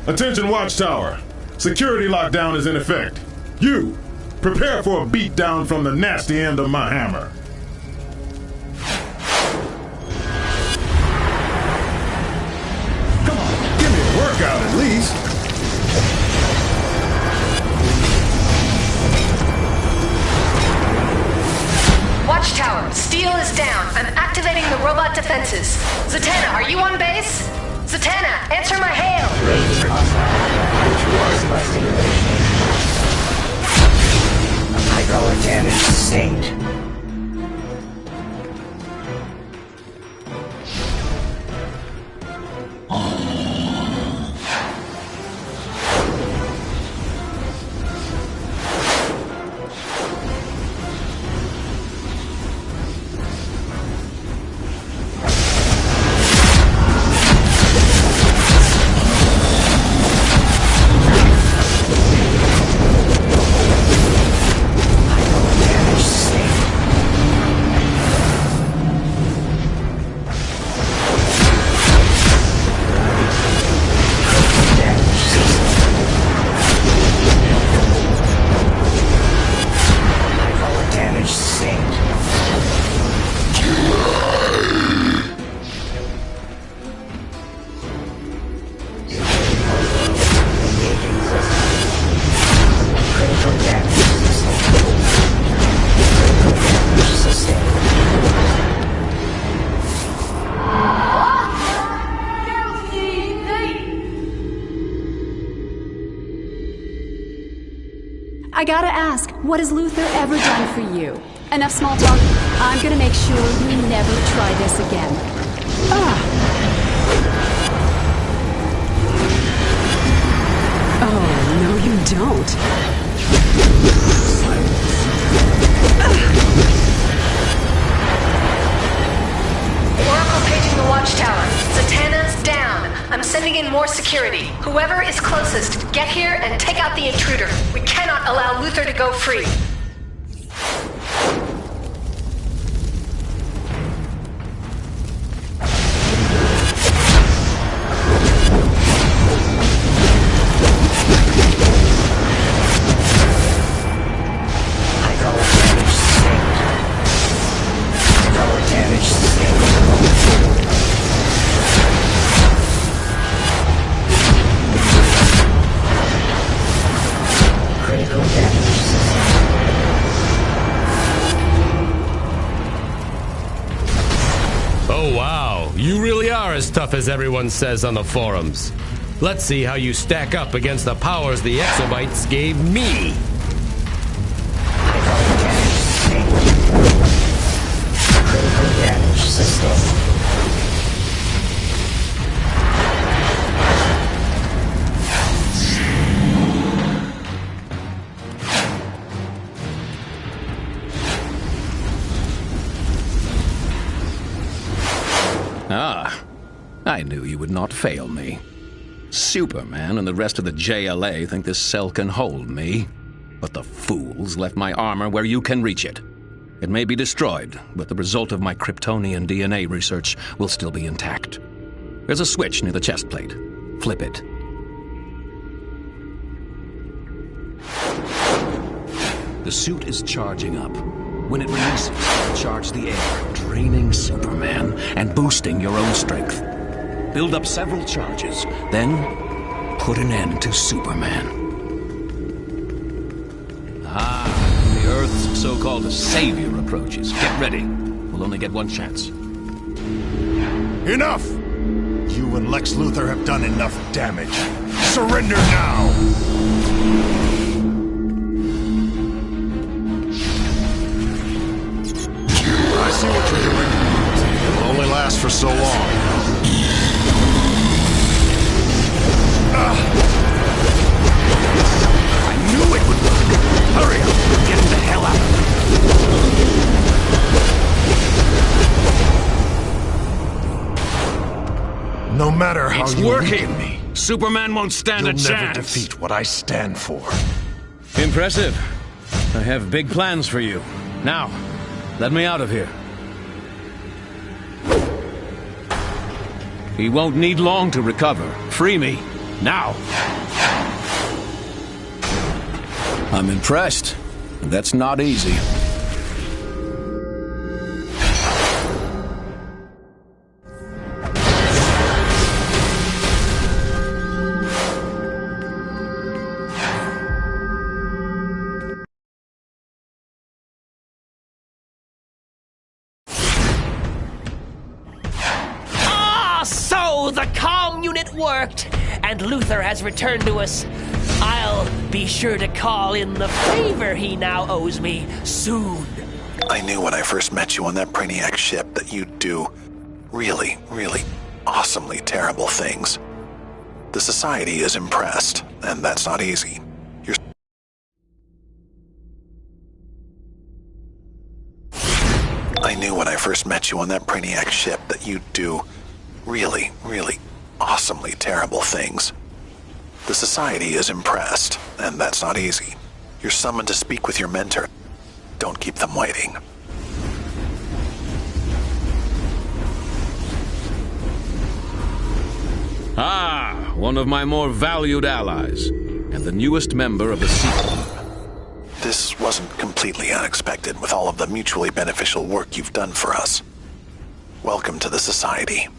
Attention Watchtower. Security lockdown is in effect. You, prepare for a beatdown from the nasty end of my hammer. Come on, give me a workout at least. Watchtower, steel is down. I'm activating the robot defenses. Zatanna, are you on base? Zatanna, answer my hail! Hydraulic damage sustained. I gotta ask, what has Luther ever done for you? Enough small talk. I'm gonna make sure you never try this again. Oh, no you don't. Oracle paging the Watchtower. Zatanna's down. I'm sending in more security. Whoever is closest, get here and take out the intruder. We cannot allow Luther to go free. Oh wow, you really are as tough as everyone says on the forums. Let's see how you stack up against the powers the exobites gave me. Critical damage sustained. Ah, I knew you would not fail me. Superman and the rest of the JLA think this cell can hold me, but the fools left my armor where you can reach it. It may be destroyed, but the result of my Kryptonian DNA research will still be intact. There's a switch near the chest plate. Flip it. The suit is charging up. When it releases, it'll charge the air, draining Superman and boosting your own strength. Build up several charges, then put an end to Superman. Ah, the Earth's so-called savior approaches. Get ready. We'll only get one chance. Enough! You and Lex Luthor have done enough damage. Surrender now! I see what you're doing. It will only last for so long. I knew it would work. Hurry up. Get the hell out of here. No matter how It's you working. weaken me, Superman won't stand you'll a never chance. defeat what I stand for. Impressive. I have big plans for you. Now, let me out of here. He won't need long to recover. Free me, Now! I'm impressed. That's not easy. So the comm unit worked, and Luther has returned to us. I'll be sure to call in the favor he now owes me soon. I knew when I first met you on that Brainiac ship that you'd do really, really awesomely terrible things. The Society is impressed, and that's not easy. I knew when I first met you on that Brainiac ship that you'd do really, really awesomely terrible things. The Society is impressed, and that's not easy. You're summoned to speak with your mentor. Don't keep them waiting. Ah, one of my more valued allies, and the newest member of the Sequel. This wasn't completely unexpected with all of the mutually beneficial work you've done for us. Welcome to the Society.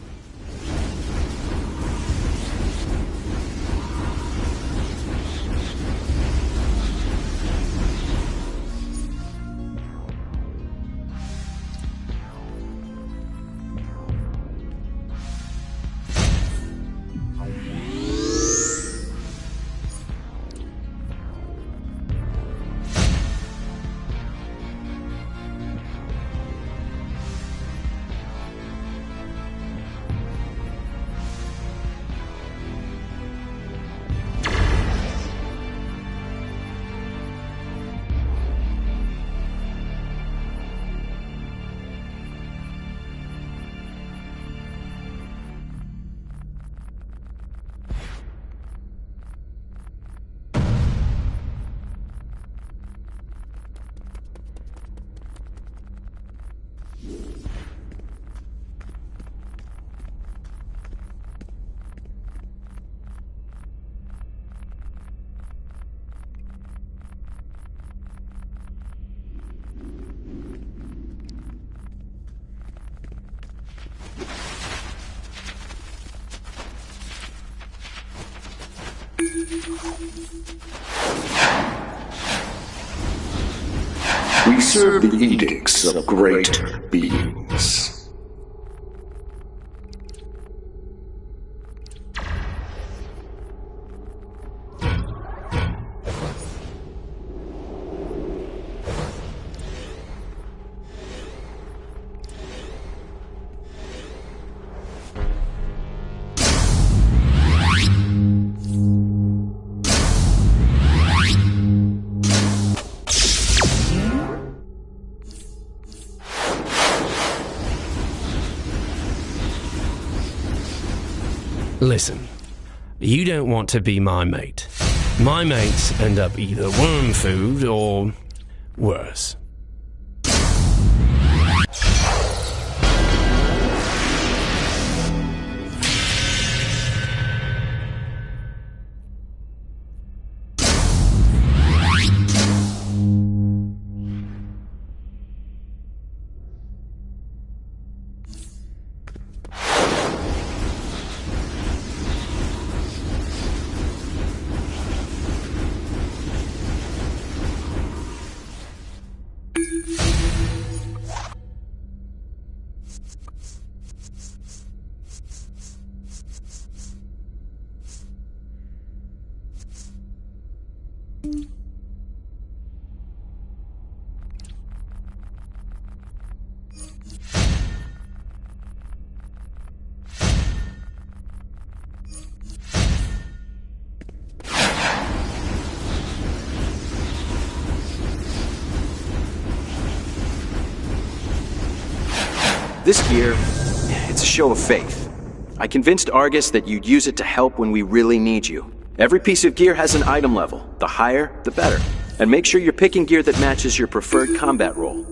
We serve the edicts of great beings. Listen, you don't want to be my mate. My mates end up either worm food or worse. This gear, it's a show of faith. I convinced Argus that you'd use it to help when we really need you. Every piece of gear has an item level. The higher, the better. And make sure you're picking gear that matches your preferred combat role.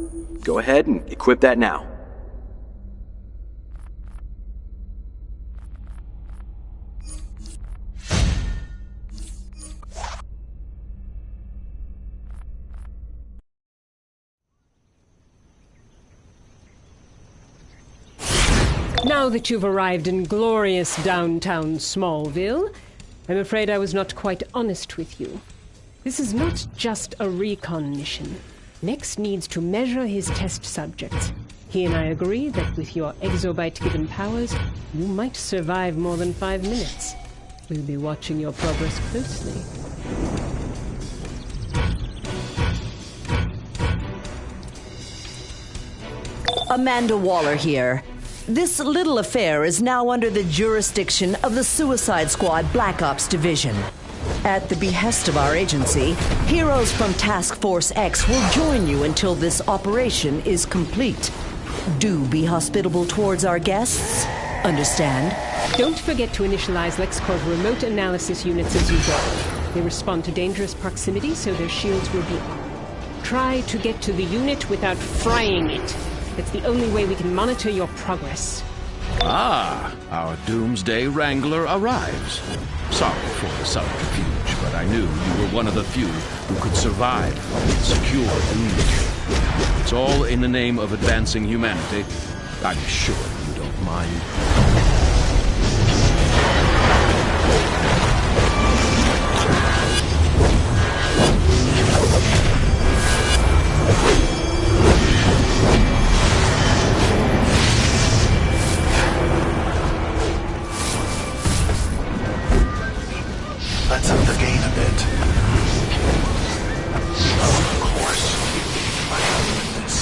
Go ahead and equip that now. Now that you've arrived in glorious downtown Smallville, I'm afraid I was not quite honest with you. This is not just a recon mission. Lex needs to measure his test subjects. He and I agree that with your exobyte-given powers, you might survive more than 5 minutes. We'll be watching your progress closely. Amanda Waller here. This little affair is now under the jurisdiction of the Suicide Squad Black Ops Division. At the behest of our agency, heroes from Task Force X will join you until this operation is complete. Do be hospitable towards our guests. Understand? Don't forget to initialize LexCorp's remote analysis units as you go. They respond to dangerous proximity, so their shields will be up. Try to get to the unit without frying it. It's the only way we can monitor your progress. Ah, our Doomsday Wrangler arrives. Sorry for the subterfuge, but I knew you were one of the few who could survive and secure the unit. It's all in the name of advancing humanity. I'm sure you don't mind. Let's up the gain a bit. Of course. I have this.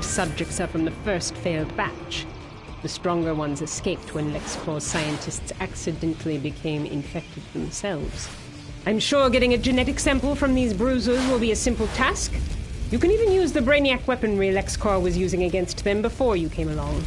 Subjects are from the first failed batch. The stronger ones escaped when LexCorp's scientists accidentally became infected themselves. I'm sure getting a genetic sample from these bruisers will be a simple task. You can even use the brainiac weaponry LexCorp was using against them before you came along.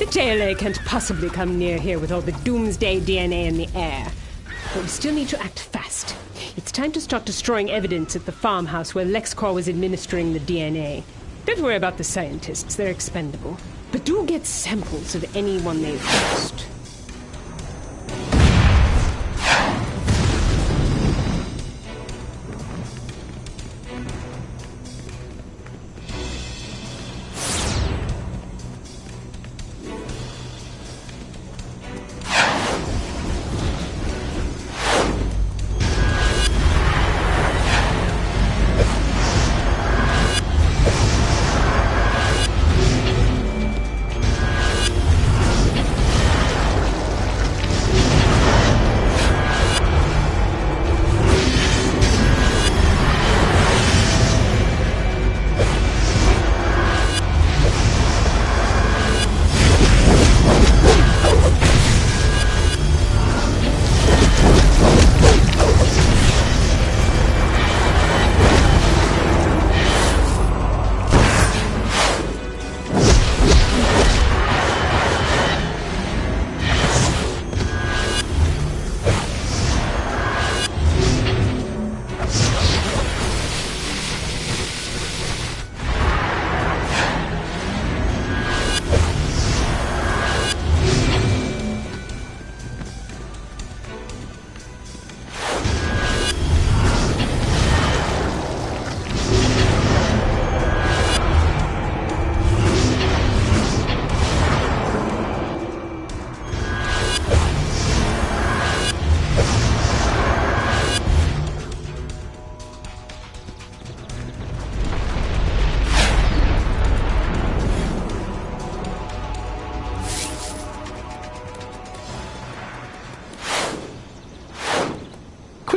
The JLA can't possibly come near here with all the doomsday DNA in the air. But we still need to act fast. It's time to start destroying evidence at the farmhouse where LexCorp was administering the DNA. Don't worry about the scientists, they're expendable. But do get samples of anyone they've lost.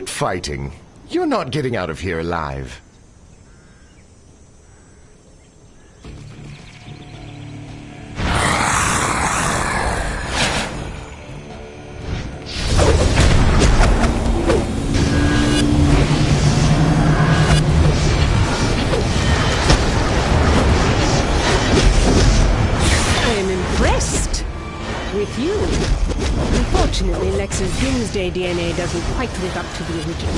Fighting. You're not getting out of here alive. I am impressed with you. Unfortunately, Lex's Doomsday DNA doesn't quite live up to the original.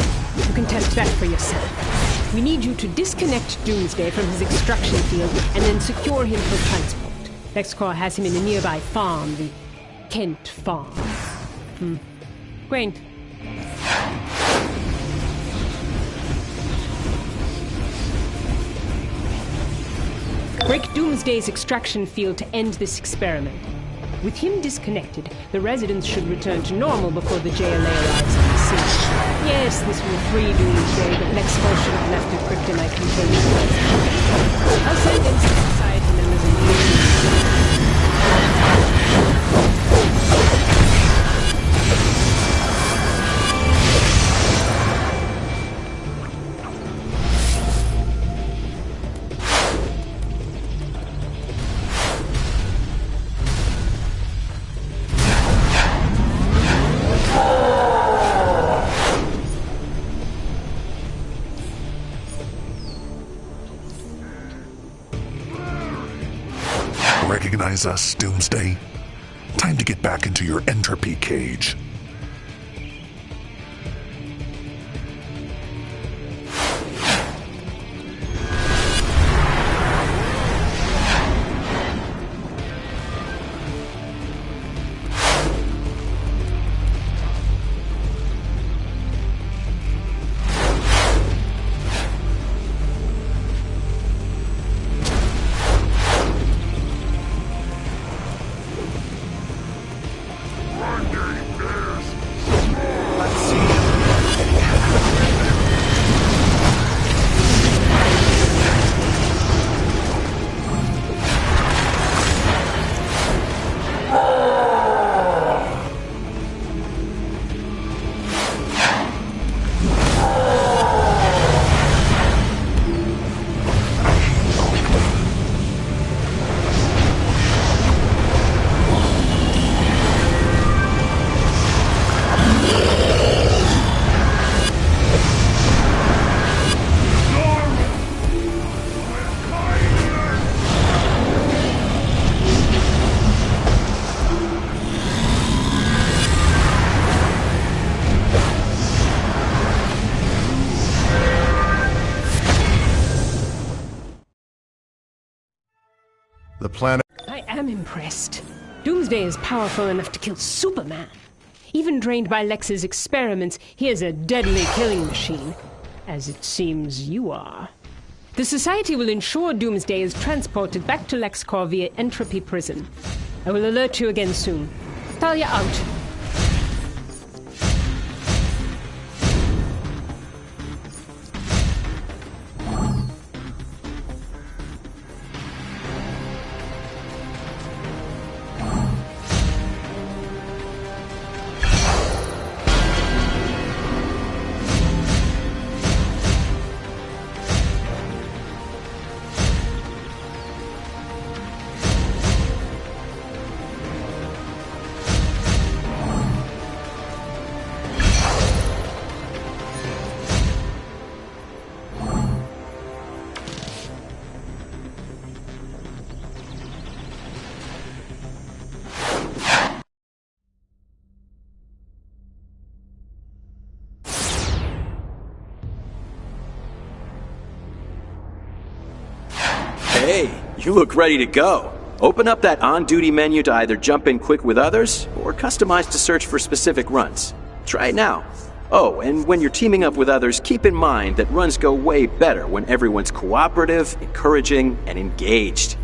You can test that for yourself. We need you to disconnect Doomsday from his extraction field and then secure him for transport. LexCorp has him in a nearby farm, the Kent Farm. Quaint. Break Doomsday's extraction field to end this experiment. With him disconnected, the residents should return to normal before the JLA arrives on the scene. Yes, this will free Doomsday, but LexCorp should have left the kryptonite containment. I'll send in some society members and Recognize us, Doomsday? Time to get back into your entropy cage. One day, I'm impressed. Doomsday is powerful enough to kill Superman. Even trained by Lex's experiments, he is a deadly killing machine. As it seems you are. The Society will ensure Doomsday is transported back to LexCorp via Entropy Prison. I will alert you again soon. Talia out. Hey, you look ready to go. Open up that on-duty menu to either jump in quick with others, or customize to search for specific runs. Try it now. Oh, and when you're teaming up with others, keep in mind that runs go way better when everyone's cooperative, encouraging, and engaged.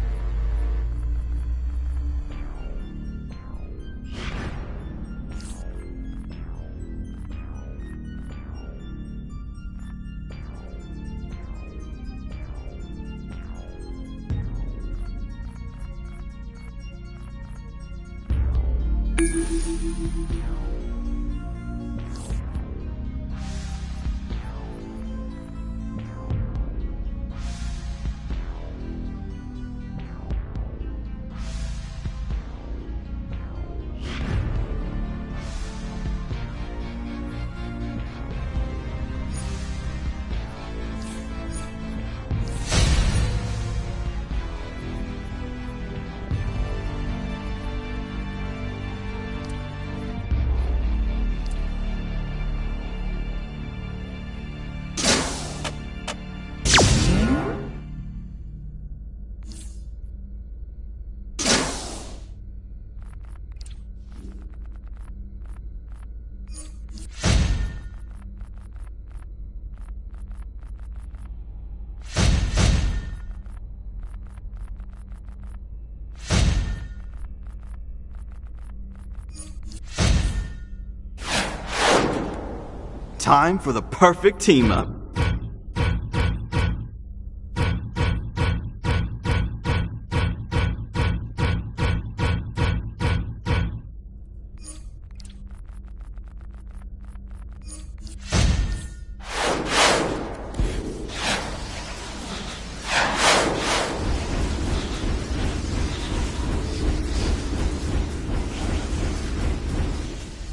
Time for the perfect team-up.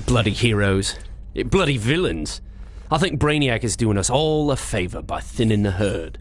Bloody heroes. Bloody villains. I think Brainiac is doing us all a favor by thinning the herd.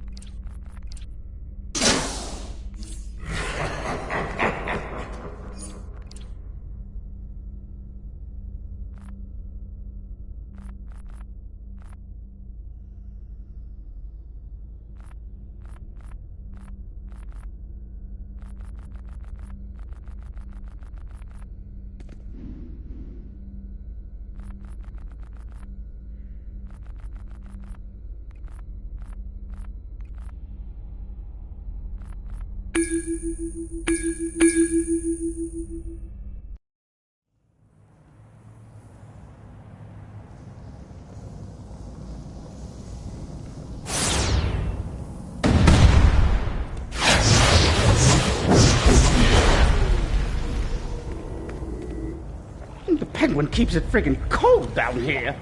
The Penguin keeps it friggin' cold down here.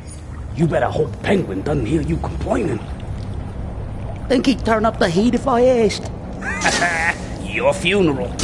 You better hope Penguin doesn't hear you complaining. Think he'd turn up the heat if I asked? Your funeral.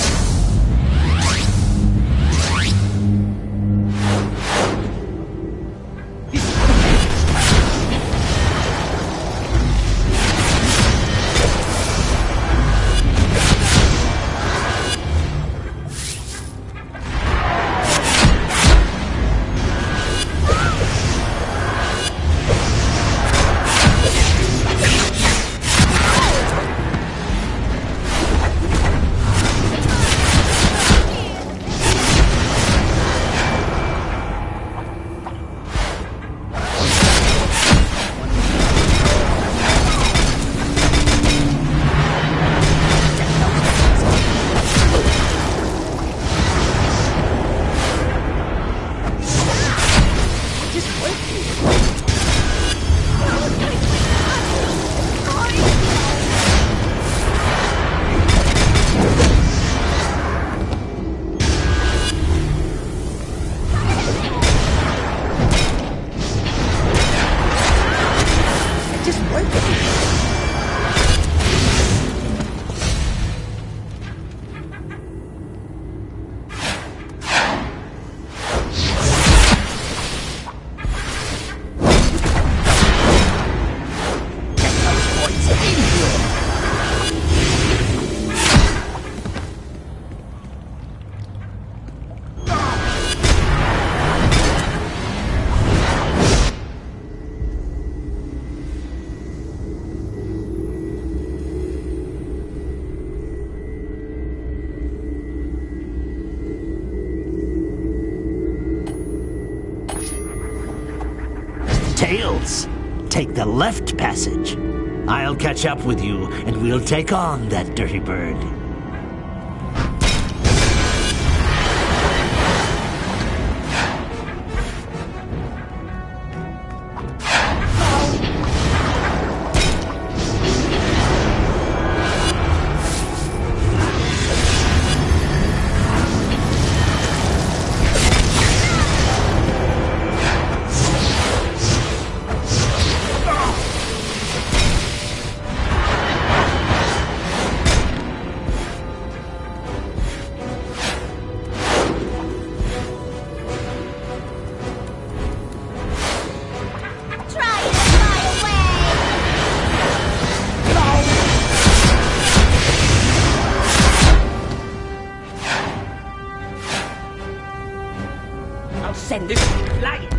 Tails, take the left passage. I'll catch up with you, and we'll take on that dirty bird. I'll send this flying.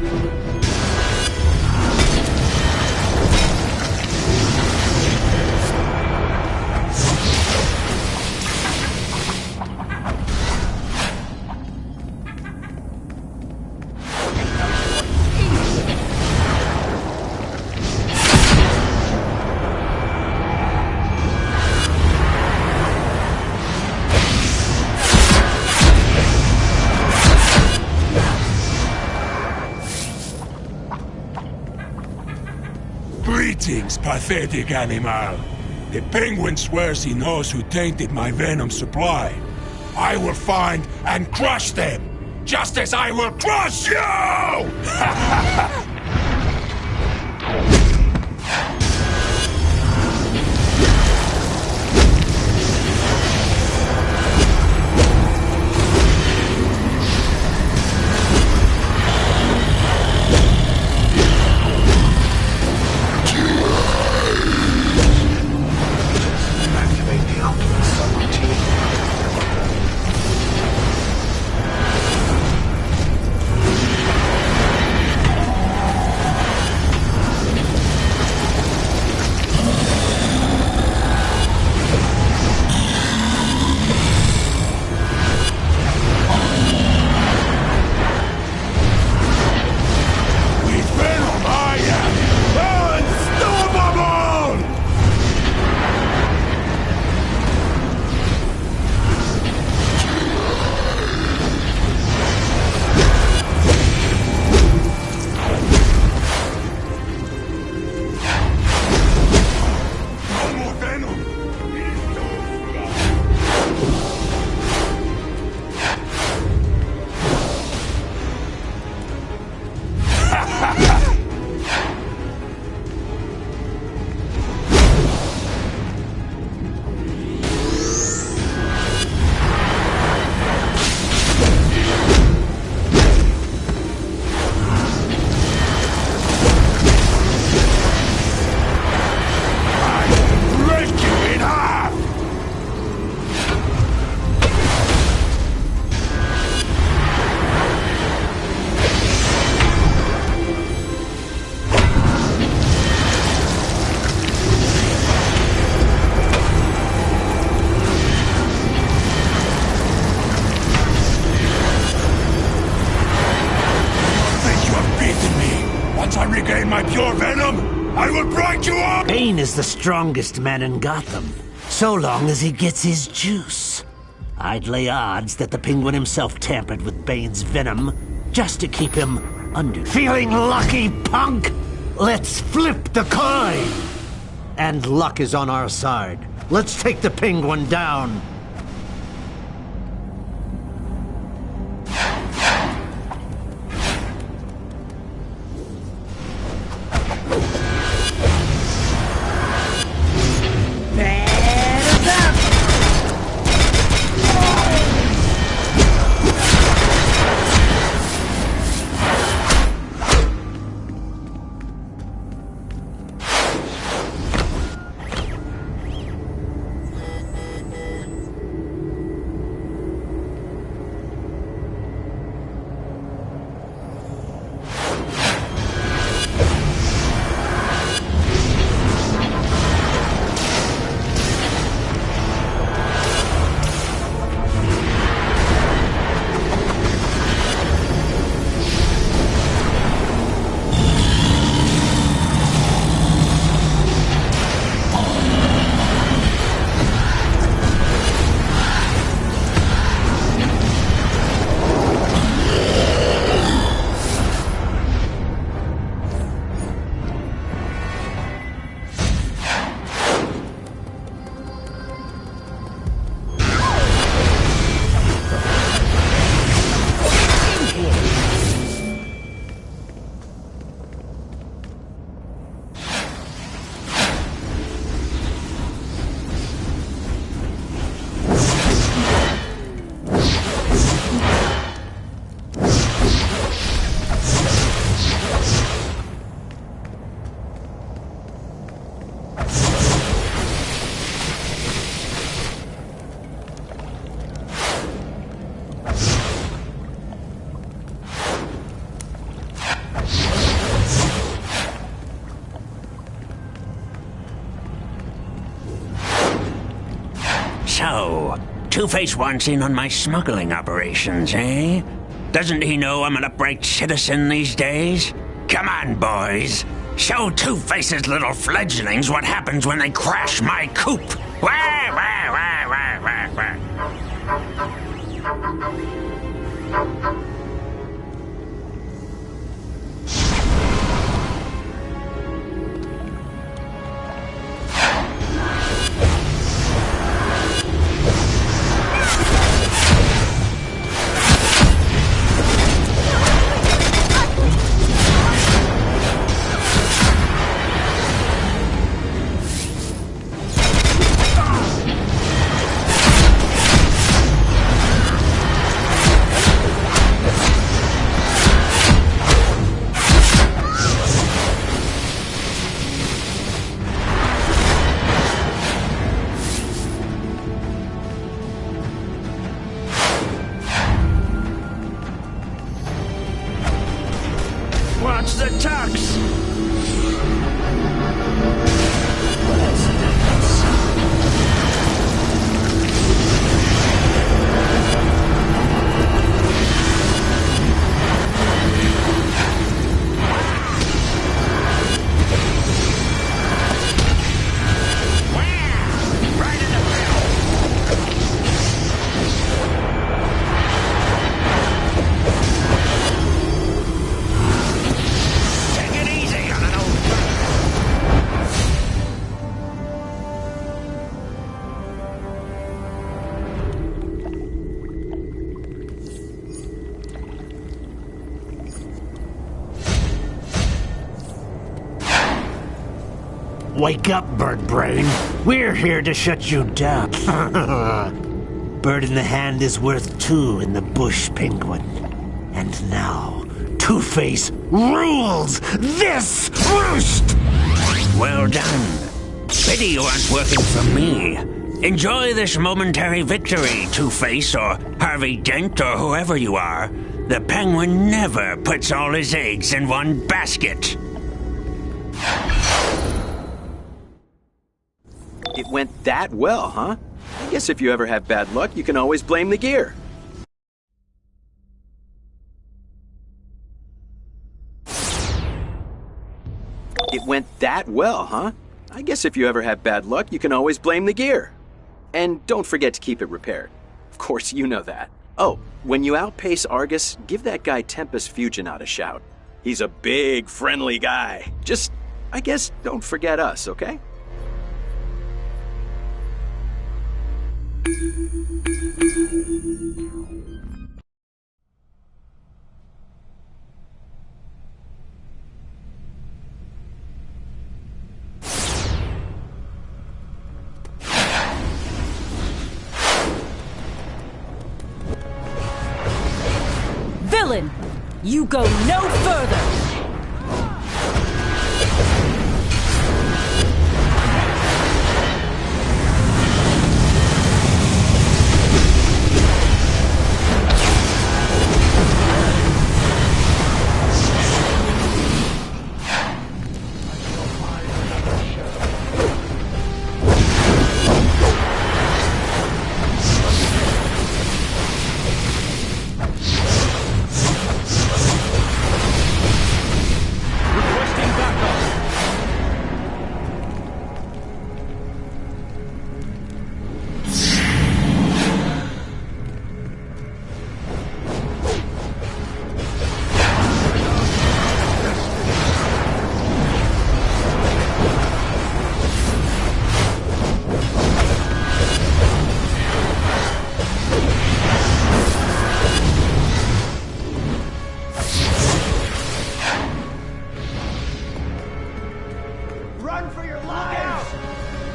Greetings, pathetic animal. The penguin swears he knows who tainted my venom supply. I will find and crush them, just as I will crush you! My pure venom, I will break you up! Bane is the strongest man in Gotham, so long as he gets his juice. I'd lay odds that the Penguin himself tampered with Bane's venom just to keep him under. Feeling lucky, punk? Let's flip the coin! And luck is on our side. Let's take the Penguin down. Two-Face wants in on my smuggling operations, eh? Doesn't he know I'm an upright citizen these days? Come on, boys. Show Two-Face's little fledglings what happens when they crash my coop. Wah, wah, wah, wah, wah, wah. Watch the tux! Wake up, Bird Brain. We're here to shut you down. Bird in the hand is worth two in the bush, Penguin. And now, Two-Face rules this roost! Well done. Pity you aren't working for me. Enjoy this momentary victory, Two-Face or Harvey Dent or whoever you are. The Penguin never puts all his eggs in one basket. It went that well, huh? I guess if you ever have bad luck, you can always blame the gear. It went that well, huh? I guess if you ever have bad luck, you can always blame the gear. And don't forget to keep it repaired. Of course, you know that. Oh, when you outpace Argus, give that guy Tempest Fuginaut a shout. He's a big, friendly guy. Just, I guess, don't forget us, okay? Villain! You go no further!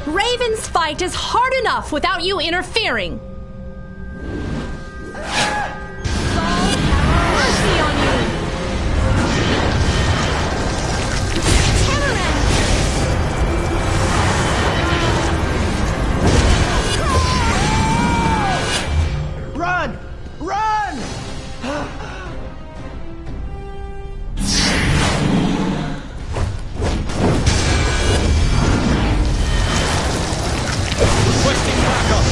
Raven's fight is hard enough without you interfering. Mercy on you! Run! Run! Requesting backup!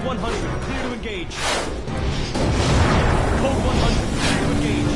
100, clear to engage. Code 100, clear to engage.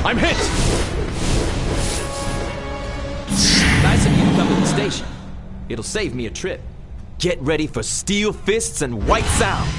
I'm hit! Nice of you to come to the station. It'll save me a trip. Get ready for steel fists and white sound.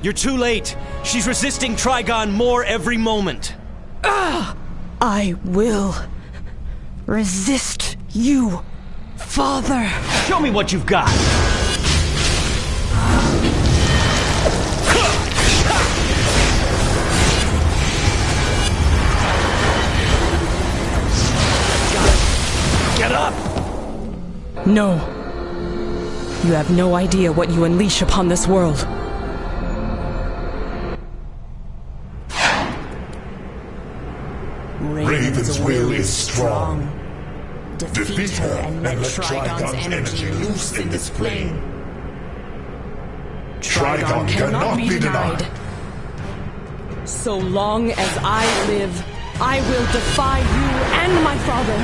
You're too late. She's resisting Trigon more every moment. I will resist you, Father. Show me what you've got. Get up! No. You have no idea what you unleash upon this world. Raven's will is strong. Defeat her and let Trigon's energy loose in this plane. Trigon cannot be denied. So long as I live, I will defy you and my father.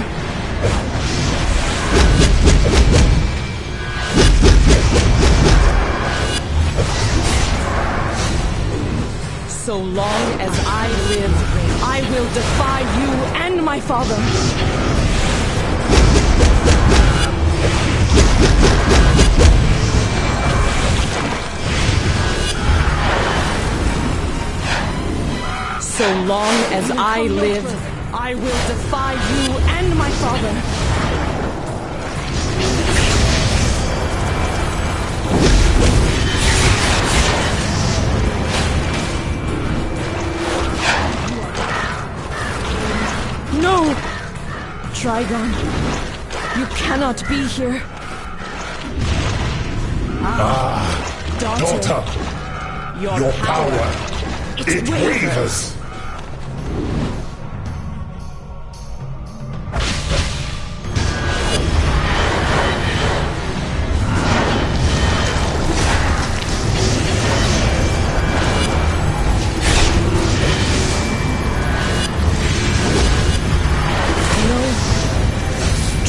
So long as I live, I will defy you and my father. So long as I live, I will defy you and my father. No! Trigon, you cannot be here. Daughter, your power, it wavers.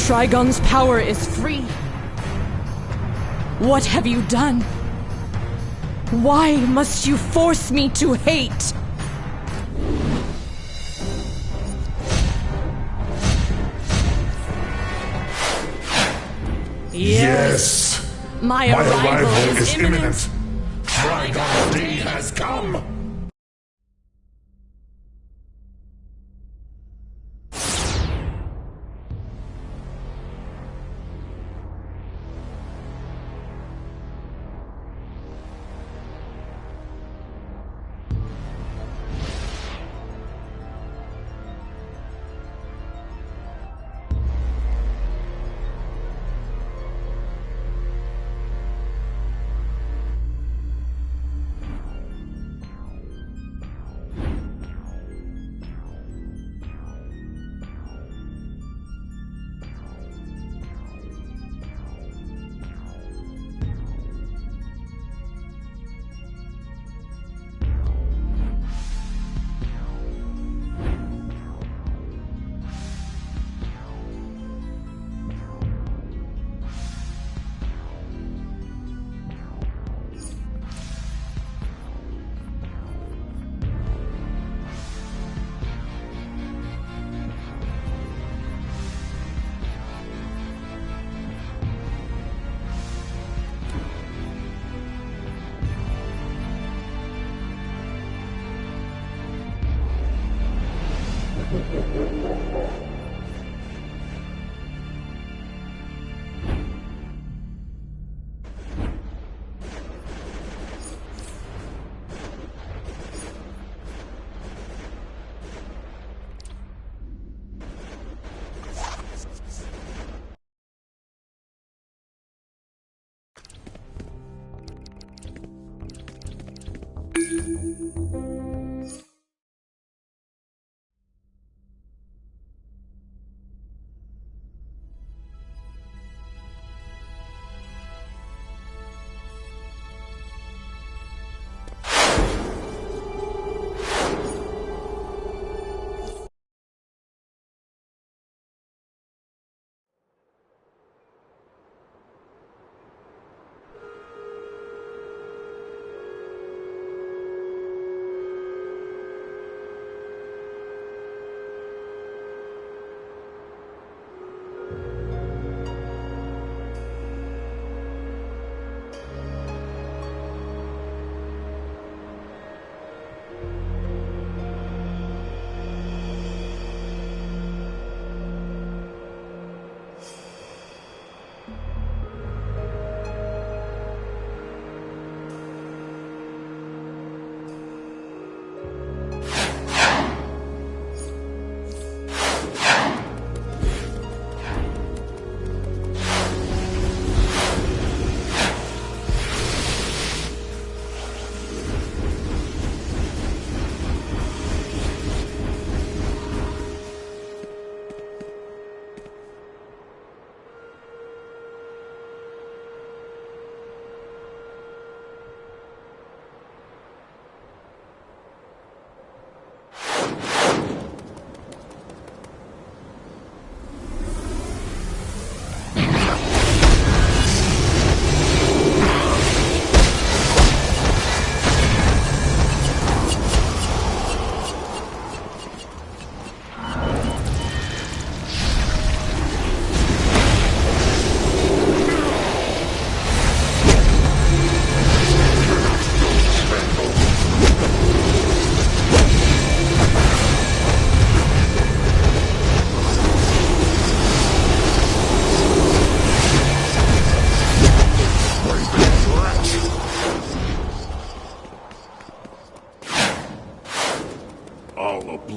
Trigon's power is free. What have you done? Why must you force me to hate? Yes! My arrival is imminent. Trigon's day has come!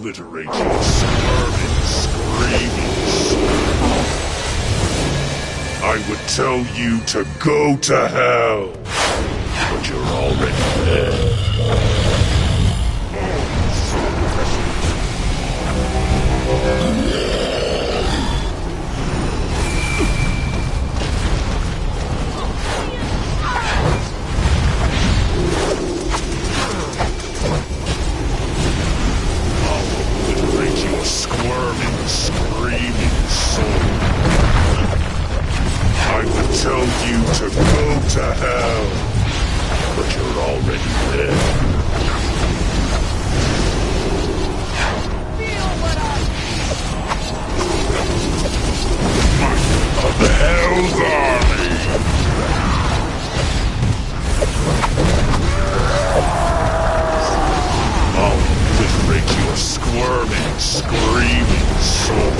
obliterate your squirming, screaming soul. I would tell you to go to hell, but you're already there. Squirming, screaming soul. I would tell you to go to hell, but you're already there. Of the Hell's Army! I'll obliterate your squirming, screaming soul.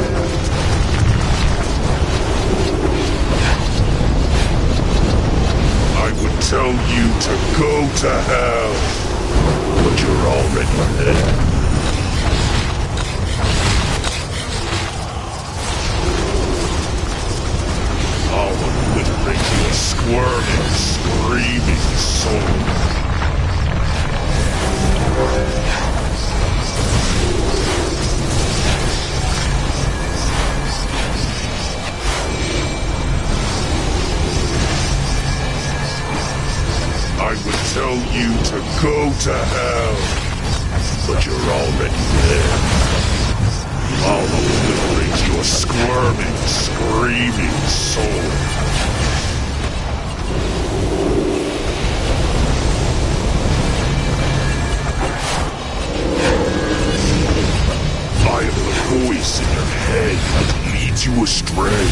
I would tell you to go to hell, but you're already there. I'll obliterate your squirming, screaming soul. I would tell you to go to hell, but you're already there. I'll obliterate your squirming, screaming soul. I am the voice in your head that leads you astray.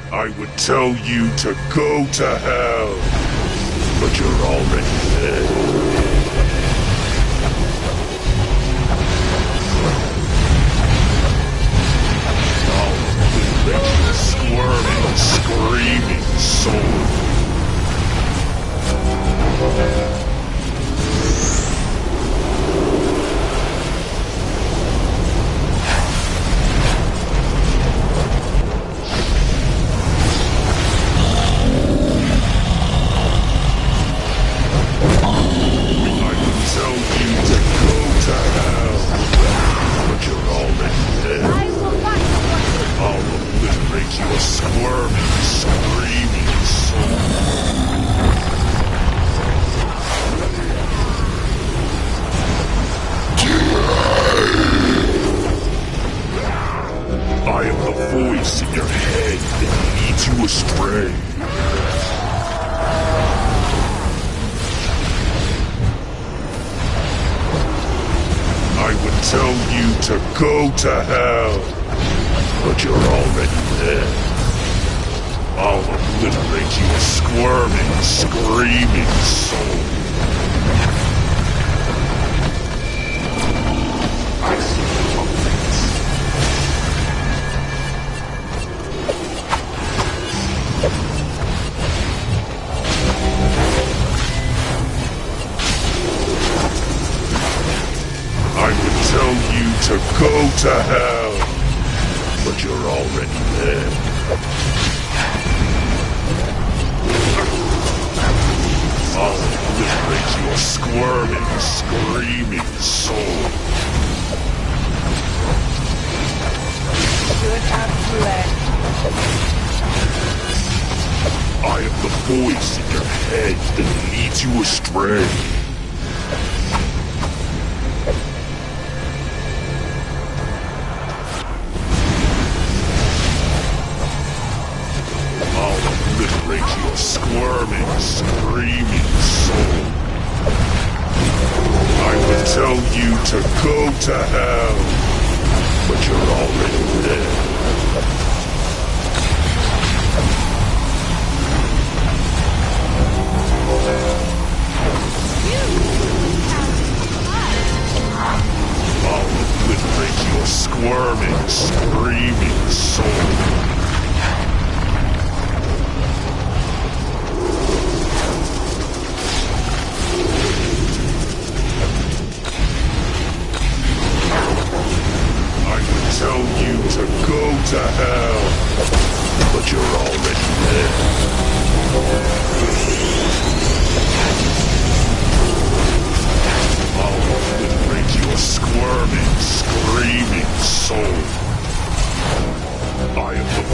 I would tell you to go to hell, but you're already dead. I'll obliterate your squirming, screaming soul. Go to hell, but you're already there. I'll obliterate your squirming, screaming soul. I see puppets. I would tell you to go to hell, but you're already there. I'll obliterate your squirming, screaming soul. I am the voice in your head that leads you astray. Your squirming, screaming soul. I would tell you to go to hell, but you're already dead. I'll obliterate your squirming, screaming soul.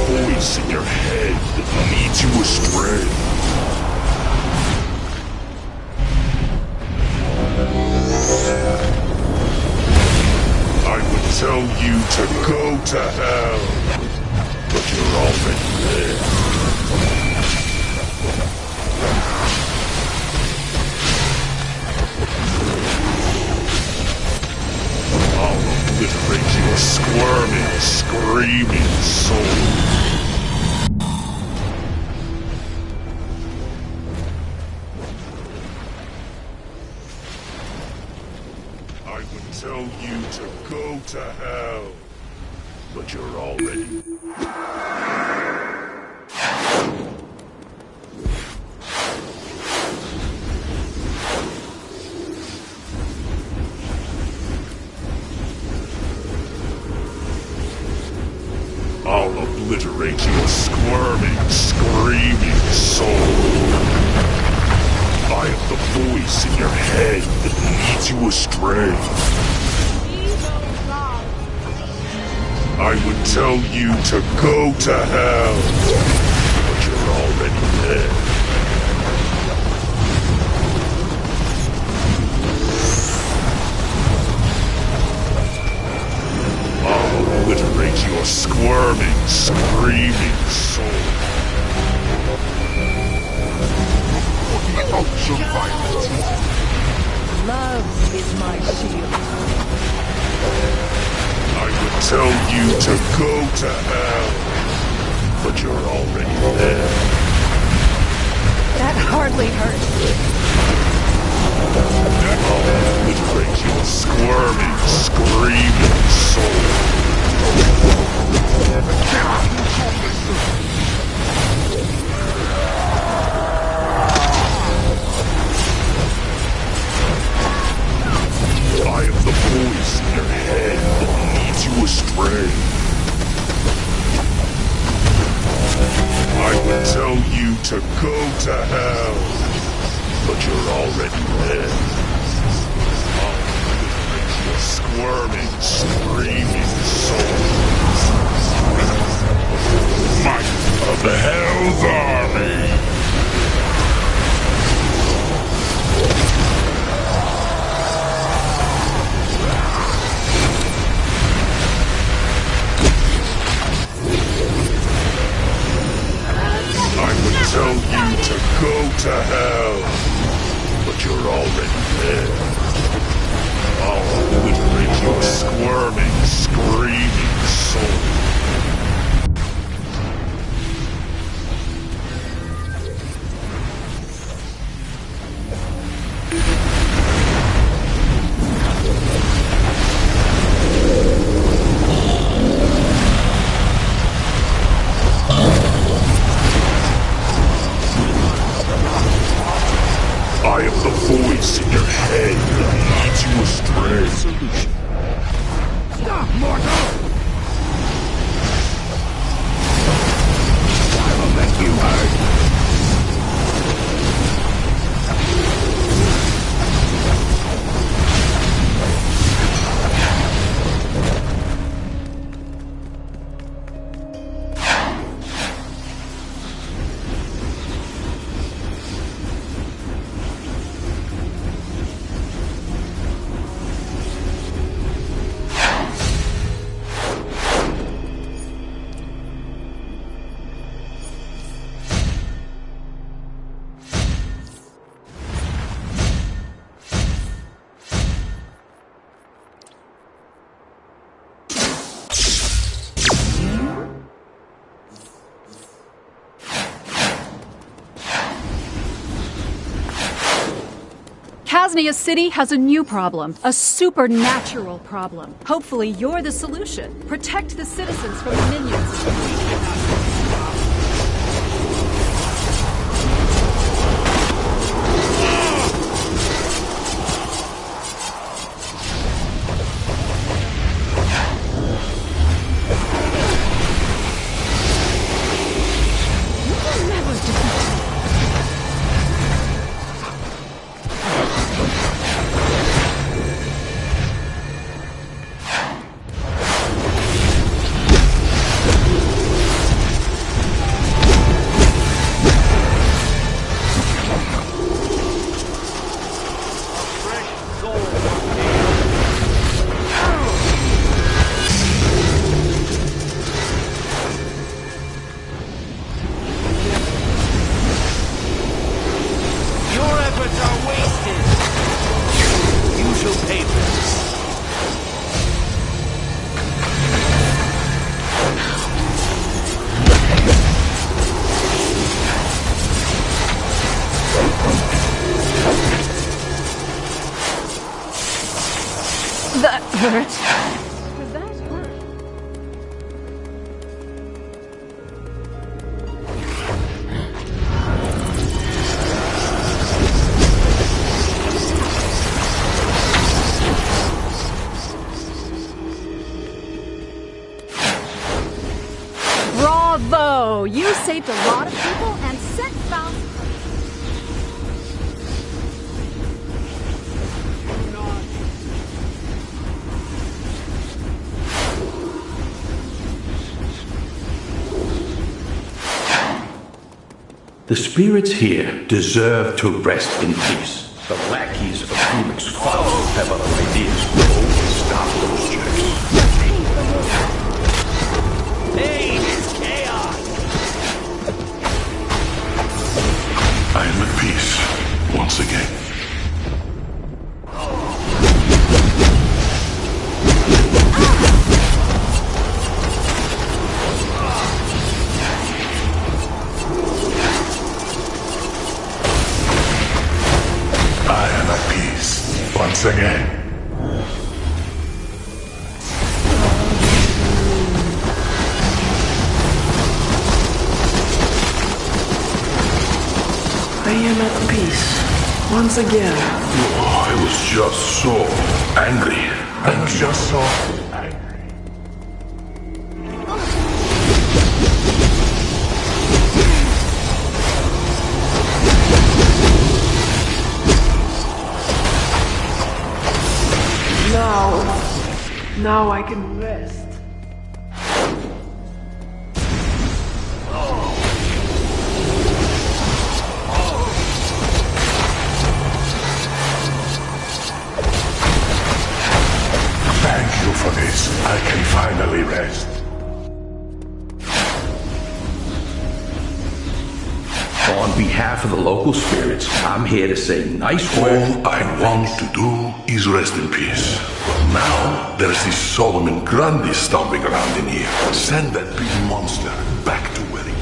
voice in your head that leads you astray. I would tell you to go to hell, but you're already there. I'll obliterate your squirming, screaming soul. I would tell you to go to hell, but you're already... I'll obliterate your squirming, screaming soul. I am the voice in your head that leads you astray. I would tell you to go to hell, but you're already there. I'll obliterate your squirming, screaming soul. Ultraviolet. Love is my shield. I would tell you to go to hell, but you're already there. That hardly hurts. I'll obliterate your squirming, screaming soul. I am the voice in your head that leads you astray. I would tell you to go to hell, but you're already there. I'll obliterate your squirming, screaming soul. Might of the Hell's Army! I would tell you to go to hell, but you're already there. I'll obliterate your squirming, screaming soul. I am the voice in your head that leads you astray. Stop, mortal! I will make you hurt. Casnia City has a new problem, a supernatural problem. Hopefully you're the solution. Protect the citizens from the minions. hurt. Does that hurt? Bravo! You saved a lot of people and sent thousands. The spirits here deserve to rest in peace. The lackeys of Felix Faust have other ideas. Go stop those checks. Hey, it's chaos! I am at peace, once again. I am at peace, once again. I am at peace, once again. Oh, I was just so angry. I was just so angry. Now I can rest. Thank you for this. I can finally rest. On behalf of the local spirits, I'm here to say nice work. All I want to do is rest in peace. But now, there's this Solomon Grundy stomping around in here. Send that big monster back to where he is.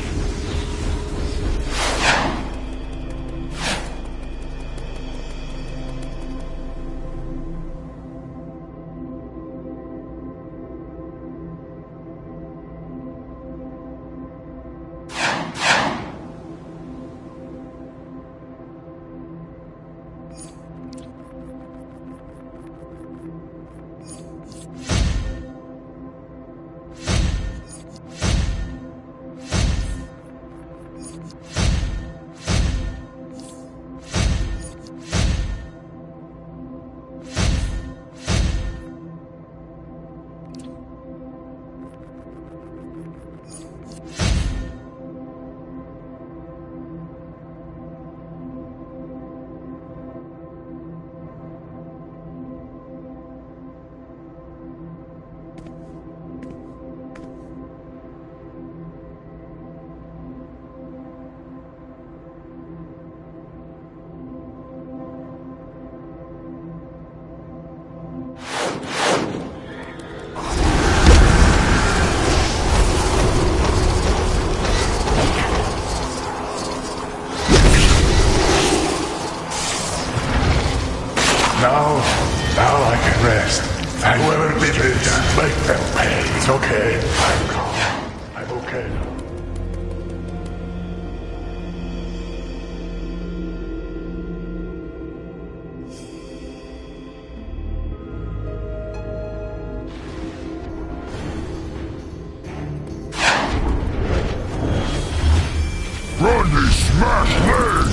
Now I can rest. And whoever did this, make them pay. It's okay. I'm calm. I'm okay now. Grundy smash leg!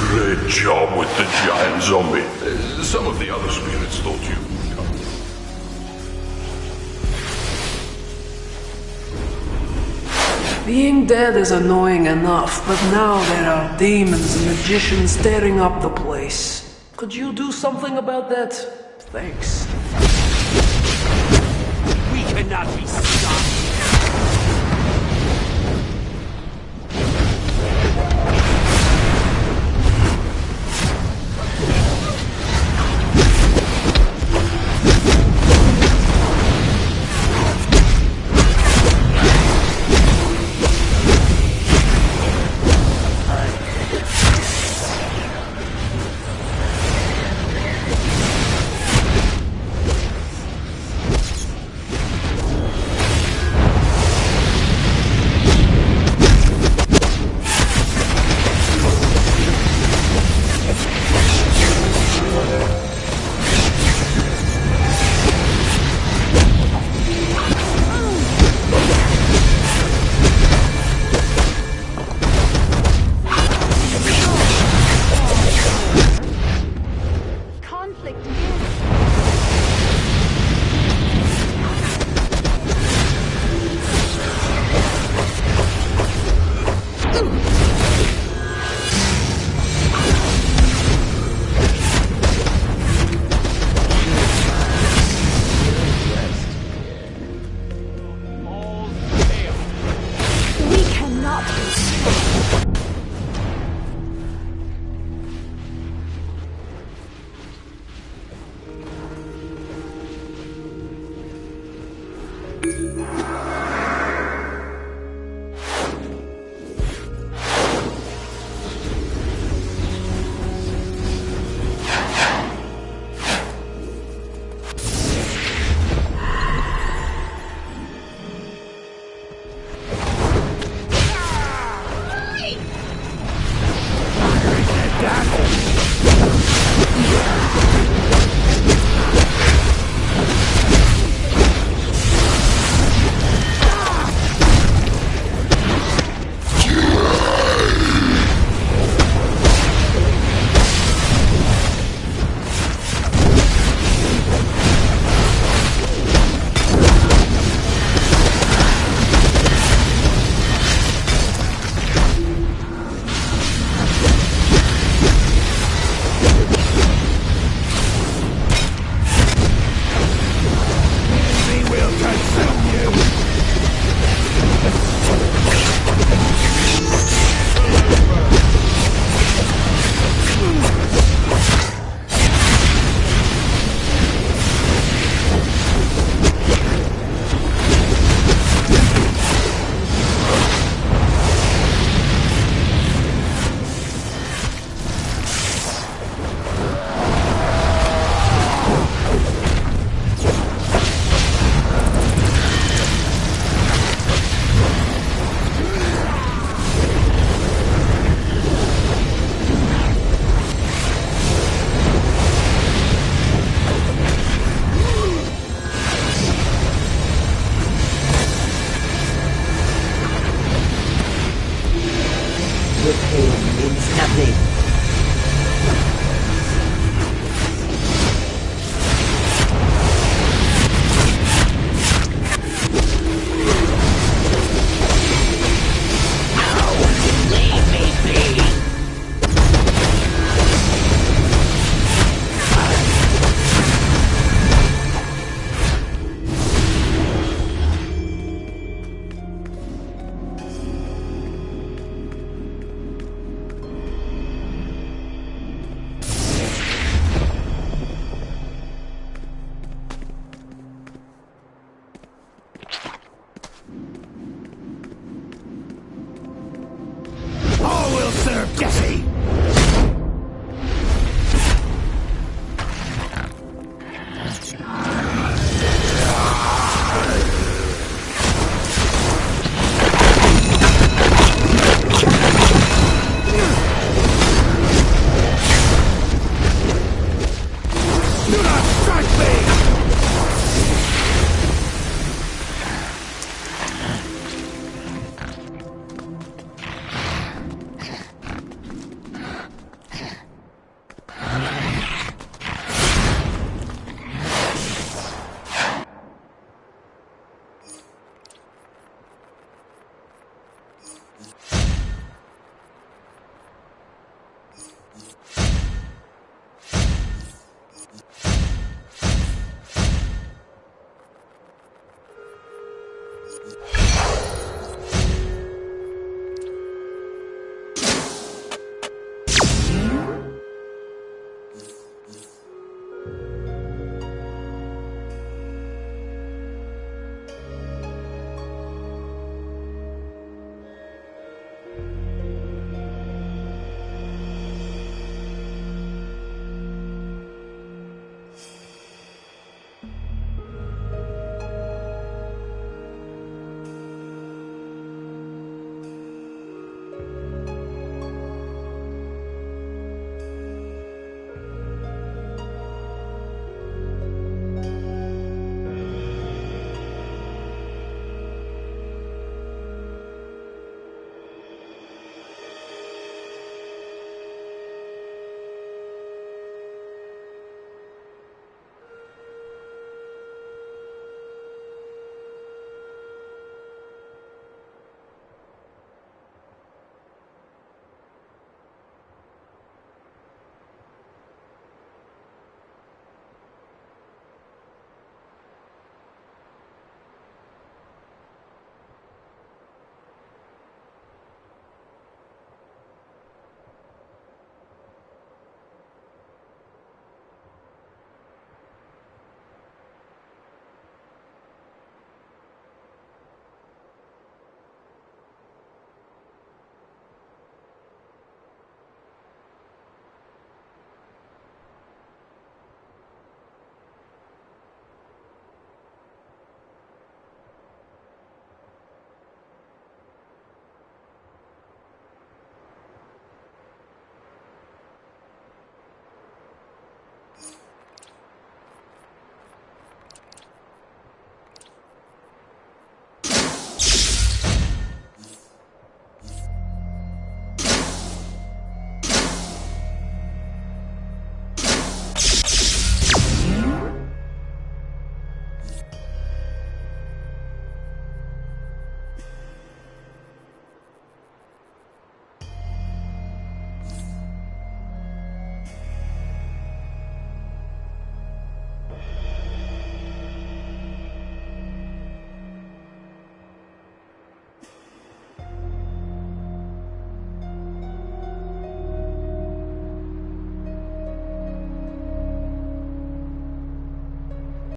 Great job with the giant zombie. Some of the other spirits thought you would come. Being dead is annoying enough, but now there are demons and magicians tearing up the place. Could you do something about that? Thanks. We cannot be stopped.